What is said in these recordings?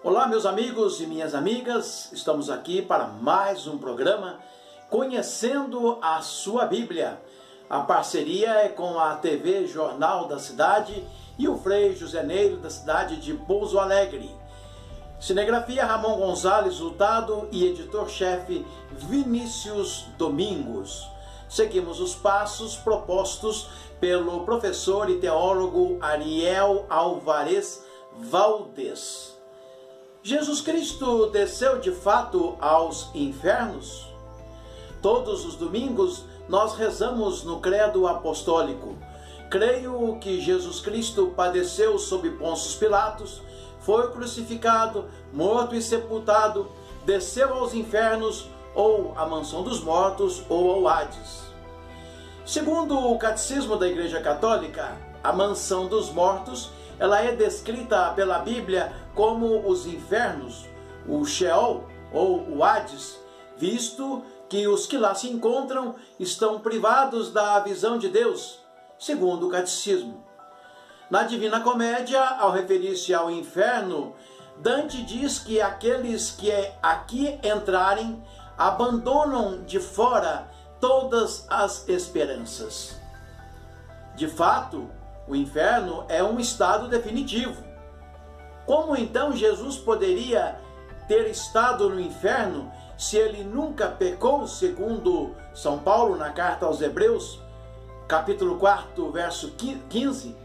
Olá, meus amigos e minhas amigas, estamos aqui para mais um programa Conhecendo a Sua Bíblia. A parceria é com a TV Jornal da Cidade e o Frei José Neiro da cidade de Pouso Alegre. Cinegrafia Ramon Gonzalez Hurtado e editor-chefe Vinícius Domingos. Seguimos os passos propostos pelo professor e teólogo Ariel Alvarez Valdez. Jesus Cristo desceu de fato aos infernos? Todos os domingos nós rezamos no credo apostólico: creio que Jesus Cristo padeceu sob Pôncio Pilatos, foi crucificado, morto e sepultado, desceu aos infernos, ou à mansão dos mortos, ou ao Hades. Segundo o Catecismo da Igreja Católica, a mansão dos mortos ela é descrita pela Bíblia como os infernos, o Sheol ou o Hades, visto que os que lá se encontram estão privados da visão de Deus, segundo o Catecismo. Na Divina Comédia, ao referir-se ao inferno, Dante diz que aqueles que aqui entrarem abandonam de fora todas as esperanças. De fato, o inferno é um estado definitivo. Como então Jesus poderia ter estado no inferno se ele nunca pecou, segundo São Paulo na carta aos Hebreus, capítulo 4, verso 15?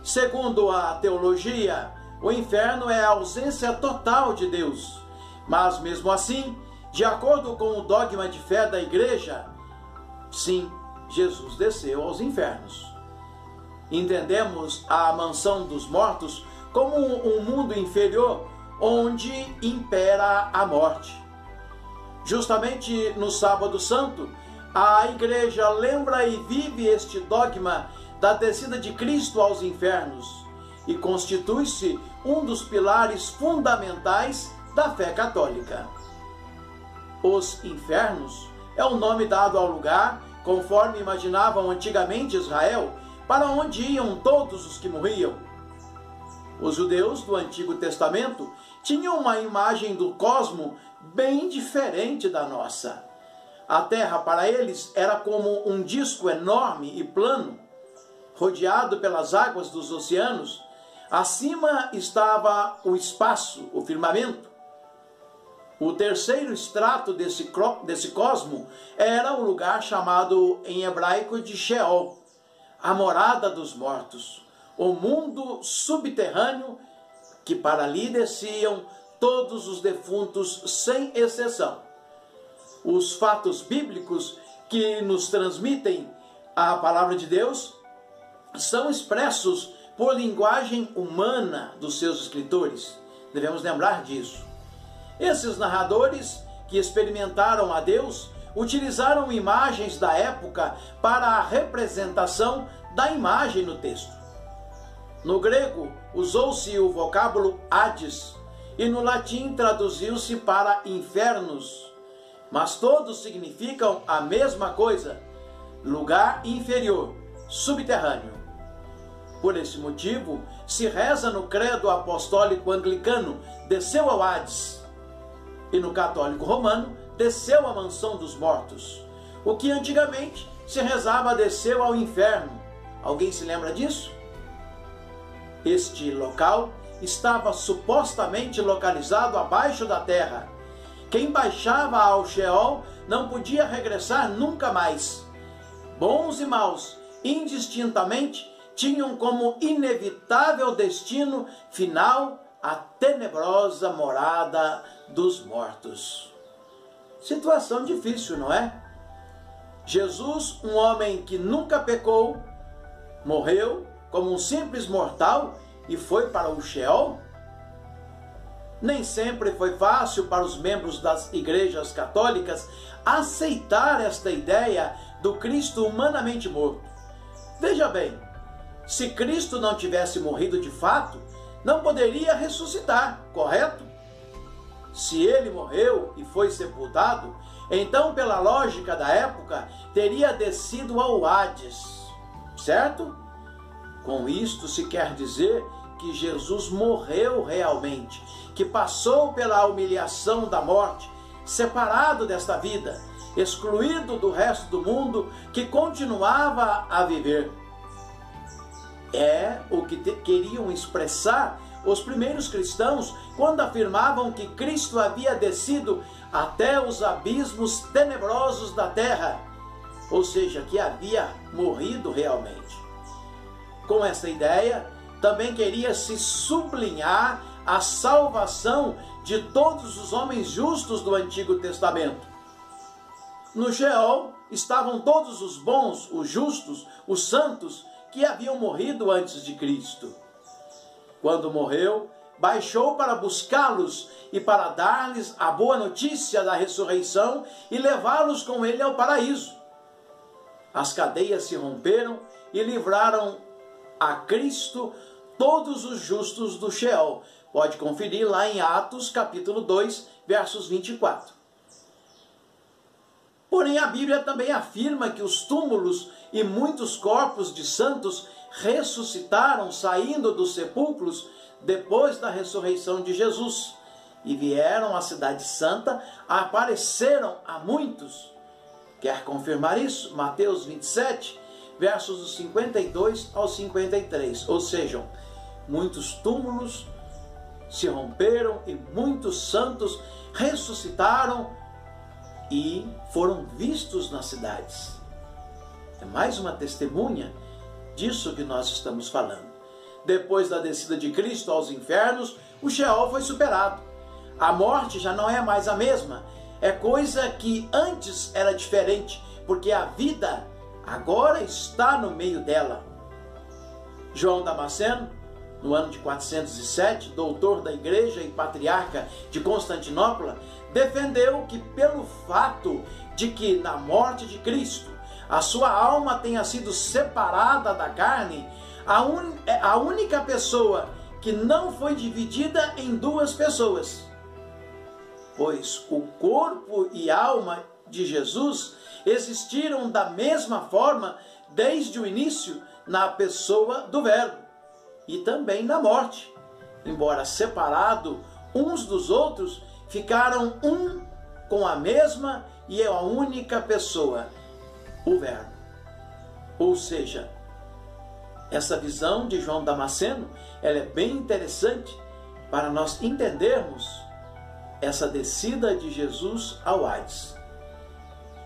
Segundo a teologia, o inferno é a ausência total de Deus. Mas mesmo assim, de acordo com o dogma de fé da Igreja, sim, Jesus desceu aos infernos. Entendemos a mansão dos mortos como um mundo inferior onde impera a morte. Justamente no Sábado Santo, a Igreja lembra e vive este dogma da descida de Cristo aos infernos e constitui-se um dos pilares fundamentais da fé católica. Os infernos é o nome dado ao lugar, conforme imaginavam antigamente Israel, para onde iam todos os que morriam. Os judeus do Antigo Testamento tinham uma imagem do cosmo bem diferente da nossa. A terra para eles era como um disco enorme e plano, rodeado pelas águas dos oceanos. Acima estava o espaço, o firmamento. O terceiro estrato desse cosmo era o lugar chamado em hebraico de Sheol, a morada dos mortos, o mundo subterrâneo, que para ali desciam todos os defuntos sem exceção. Os fatos bíblicos que nos transmitem a palavra de Deus são expressos por linguagem humana dos seus escritores. Devemos lembrar disso. Esses narradores que experimentaram a Deus utilizaram imagens da época para a representação da imagem no texto. No grego, usou-se o vocábulo Hades e no latim traduziu-se para infernos, mas todos significam a mesma coisa: lugar inferior, subterrâneo. Por esse motivo, se reza no credo apostólico anglicano: desceu ao Hades, e no católico romano: desceu à mansão dos mortos. O que antigamente se rezava: desceu ao inferno. Alguém se lembra disso? Este local estava supostamente localizado abaixo da terra. Quem baixava ao Sheol não podia regressar nunca mais. Bons e maus, indistintamente, tinham como inevitável destino final a tenebrosa morada dos mortos. Situação difícil, não é? Jesus, um homem que nunca pecou, morreu como um simples mortal e foi para o Sheol? Nem sempre foi fácil para os membros das igrejas católicas aceitar esta ideia do Cristo humanamente morto. Veja bem, se Cristo não tivesse morrido de fato, não poderia ressuscitar, correto? Se ele morreu e foi sepultado, então, pela lógica da época, teria descido ao Hades, certo? Com isto se quer dizer que Jesus morreu realmente, que passou pela humilhação da morte, separado desta vida, excluído do resto do mundo, que continuava a viver. É o que queriam expressar os primeiros cristãos quando afirmavam que Cristo havia descido até os abismos tenebrosos da terra, ou seja, que havia morrido realmente. Com essa ideia, também queria se sublinhar a salvação de todos os homens justos do Antigo Testamento. No Sheol estavam todos os bons, os justos, os santos que haviam morrido antes de Cristo. Quando morreu, baixou para buscá-los e para dar-lhes a boa notícia da ressurreição e levá-los com ele ao paraíso. As cadeias se romperam e livraram a Cristo todos os justos do Sheol. Pode conferir lá em Atos capítulo 2, versos 24. Porém, a Bíblia também afirma que os túmulos e muitos corpos de santos ressuscitaram saindo dos sepulcros depois da ressurreição de Jesus e vieram à cidade santa, apareceram a muitos. Quer confirmar isso? Mateus 27, versos 52 ao 53. Ou seja, muitos túmulos se romperam e muitos santos ressuscitaram e foram vistos nas cidades. É mais uma testemunha disso que nós estamos falando. Depois da descida de Cristo aos infernos, o Sheol foi superado. A morte já não é mais a mesma. É coisa que antes era diferente, porque a vida agora está no meio dela. João Damasceno, no ano de 407, doutor da igreja e patriarca de Constantinopla, defendeu que pelo fato de que na morte de Cristo a sua alma tenha sido separada da carne, a única pessoa que não foi dividida em duas pessoas, pois o corpo e alma de Jesus existiram da mesma forma desde o início na pessoa do Verbo e também na morte. Embora separado uns dos outros, ficaram um com a mesma e a única pessoa, o Verbo. Ou seja, essa visão de João Damasceno, ela é bem interessante para nós entendermos essa descida de Jesus ao Hades.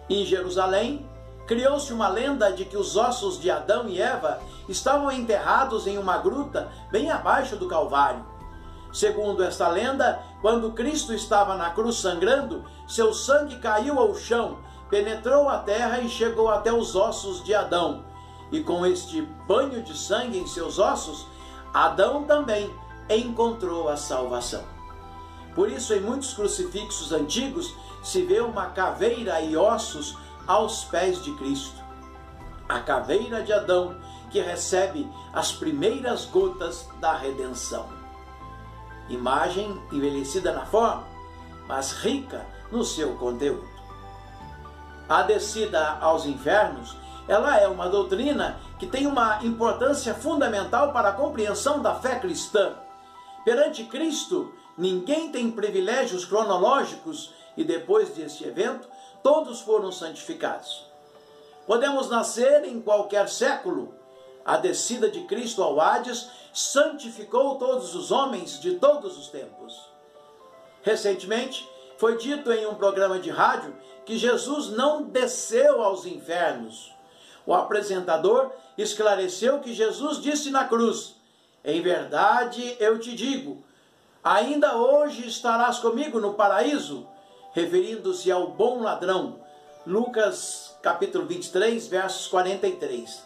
Em Jerusalém, criou-se uma lenda de que os ossos de Adão e Eva estavam enterrados em uma gruta bem abaixo do Calvário. Segundo esta lenda, quando Cristo estava na cruz sangrando, seu sangue caiu ao chão, penetrou a terra e chegou até os ossos de Adão. E com este banho de sangue em seus ossos, Adão também encontrou a salvação. Por isso, em muitos crucifixos antigos, se vê uma caveira e ossos aos pés de Cristo. A caveira de Adão, que recebe as primeiras gotas da redenção. Imagem envelhecida na forma, mas rica no seu conteúdo. A descida aos infernos, ela é uma doutrina que tem uma importância fundamental para a compreensão da fé cristã. Perante Cristo, ninguém tem privilégios cronológicos e depois deste evento, todos foram santificados. Podemos nascer em qualquer século. A descida de Cristo ao Hades santificou todos os homens de todos os tempos. Recentemente, foi dito em um programa de rádio que Jesus não desceu aos infernos. O apresentador esclareceu que Jesus disse na cruz: "Em verdade eu te digo, ainda hoje estarás comigo no paraíso", referindo-se ao bom ladrão. Lucas capítulo 23, versos 43.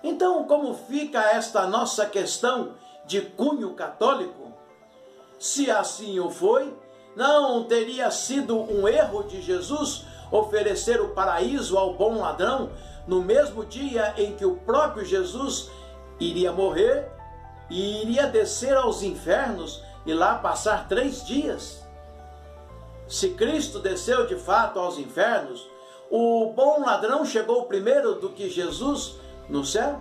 Então, como fica esta nossa questão de cunho católico? Se assim o foi, não teria sido um erro de Jesus oferecer o paraíso ao bom ladrão no mesmo dia em que o próprio Jesus iria morrer e iria descer aos infernos e lá passar 3 dias? Se Cristo desceu de fato aos infernos, o bom ladrão chegou primeiro do que Jesus no céu?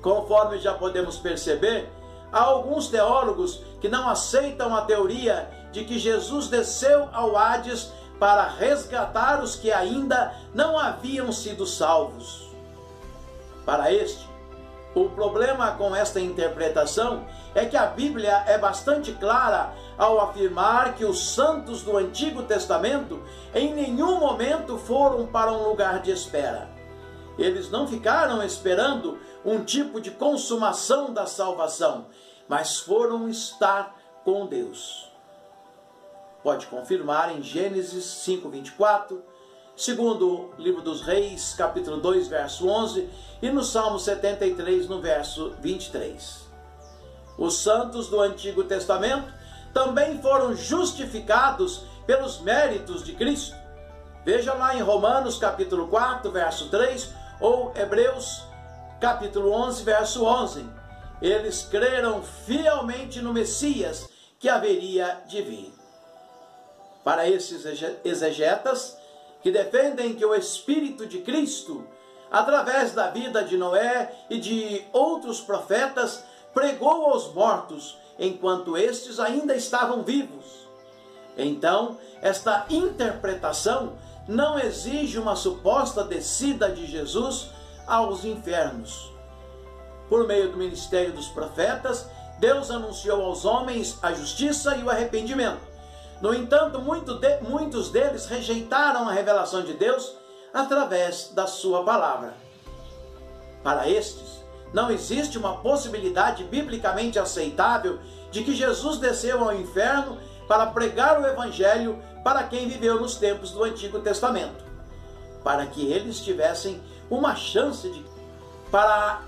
Conforme já podemos perceber, há alguns teólogos que não aceitam a teoria de que Jesus desceu ao Hades para resgatar os que ainda não haviam sido salvos. Para este, o problema com esta interpretação é que a Bíblia é bastante clara ao afirmar que os santos do Antigo Testamento em nenhum momento foram para um lugar de espera. Eles não ficaram esperando um tipo de consumação da salvação, mas foram estar com Deus. Pode confirmar em Gênesis 5:24, segundo livro dos Reis, capítulo 2, verso 11, e no Salmo 73, no verso 23. Os santos do Antigo Testamento também foram justificados pelos méritos de Cristo. Veja lá em Romanos, capítulo 4, verso 3, ou Hebreus, capítulo 11, verso 11. Eles creram fielmente no Messias que haveria de vir. Para esses exegetas que defendem que o Espírito de Cristo, através da vida de Noé e de outros profetas, pregou aos mortos enquanto estes ainda estavam vivos. Então, esta interpretação não exige uma suposta descida de Jesus aos infernos. Por meio do ministério dos profetas, Deus anunciou aos homens a justiça e o arrependimento. No entanto, muitos deles rejeitaram a revelação de Deus através da sua palavra. Para estes, não existe uma possibilidade biblicamente aceitável de que Jesus desceu ao inferno para pregar o Evangelho para quem viveu nos tempos do Antigo Testamento, para que eles tivessem uma chance de... Para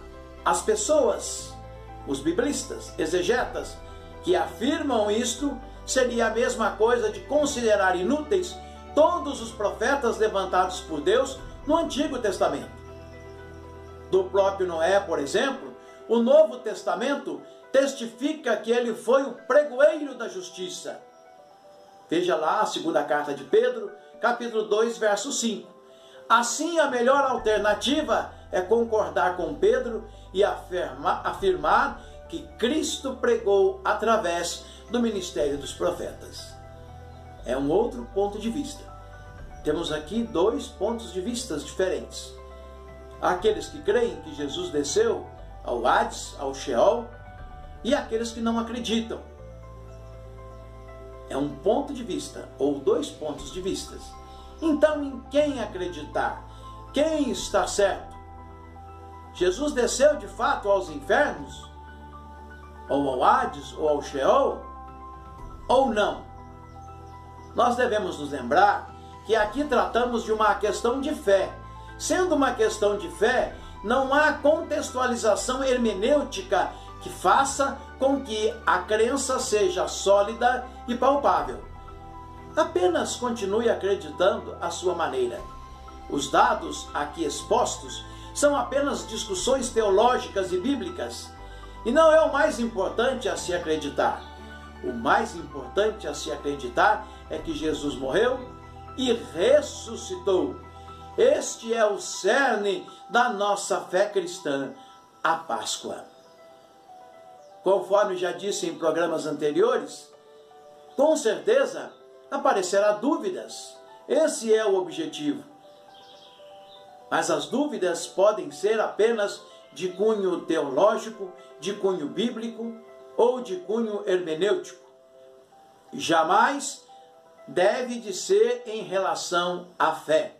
as pessoas, os biblistas, exegetas, que afirmam isto, seria a mesma coisa de considerar inúteis todos os profetas levantados por Deus no Antigo Testamento. Do próprio Noé, por exemplo, o Novo Testamento testifica que ele foi o pregoeiro da justiça. Veja lá a segunda carta de Pedro, capítulo 2, verso 5. Assim, a melhor alternativa é concordar com Pedro e afirmar que Cristo pregou através do ministério dos profetas. É um outro ponto de vista. Temos aqui dois pontos de vista diferentes. Aqueles que creem que Jesus desceu ao Hades, ao Sheol, e aqueles que não acreditam. É um ponto de vista, ou dois pontos de vista. Então, em quem acreditar? Quem está certo? Jesus desceu de fato aos infernos? Ou ao Hades, ou ao Sheol? Ou não? Nós devemos nos lembrar que aqui tratamos de uma questão de fé. Sendo uma questão de fé, não há contextualização hermenêutica que faça com que a crença seja sólida e palpável. Apenas continue acreditando à sua maneira. Os dados aqui expostos são apenas discussões teológicas e bíblicas, e não é o mais importante a se acreditar. O mais importante a se acreditar é que Jesus morreu e ressuscitou. Este é o cerne da nossa fé cristã, a Páscoa. Conforme já disse em programas anteriores, com certeza aparecerá dúvidas. Esse é o objetivo. Mas as dúvidas podem ser apenas de cunho teológico, de cunho bíblico ou de cunho hermenêutico. Jamais deve de ser em relação à fé.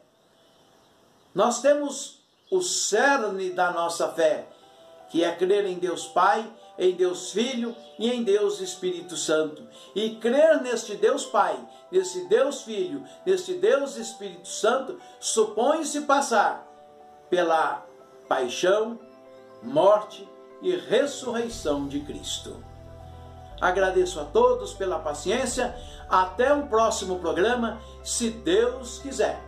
Nós temos o cerne da nossa fé, que é crer em Deus Pai, em Deus Filho e em Deus Espírito Santo. E crer neste Deus Pai, neste Deus Filho, neste Deus Espírito Santo, supõe-se passar pela paixão, morte e ressurreição de Cristo. Agradeço a todos pela paciência. Até o próximo programa, se Deus quiser.